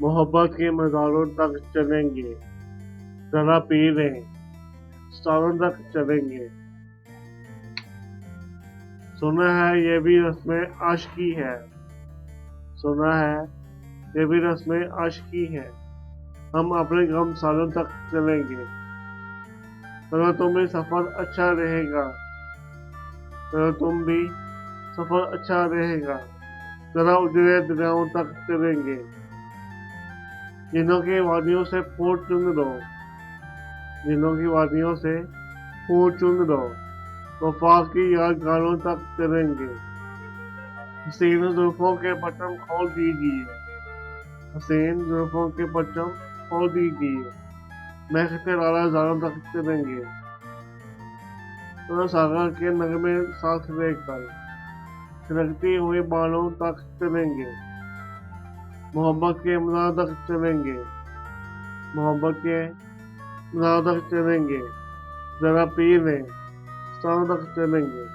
मोहब्बत के मज़ारों तक चलेंगे, ज़रा पी लें, सितारों तक चलेंगे। सुना है ये भी रस्में आशिकी है, सुना है ये भी रस्में आशिकी है। हम अपने गम सालों तक चलेंगे, चलो तुम भी सफ़र अच्छा रहेगा, चलो तुम भी सफ़र अच्छा रहेगा। जरा उजड़े दरियाओं तक चलेंगे, जिन्हों की वादियों से फूल चुन लो, जिन्हों की वादियों से फूल चुन लो। वफा की यादगारों तक चलेंगे, हसीन जुल्फों के बटन खोल दीजिए, हसीन जुल्फों के बटन खोल दीजिए। महकते लाला जारों तक चलेंगे, तो सागर के नगमे साथ लेकर थिरकती हुई बालों तक चलेंगे। मोहब्बत के मज़ार तक चलेंगे, मोहब्बत के मज़ार तक चलेंगे। ज़रा पी लें, सितारों तक चलेंगे।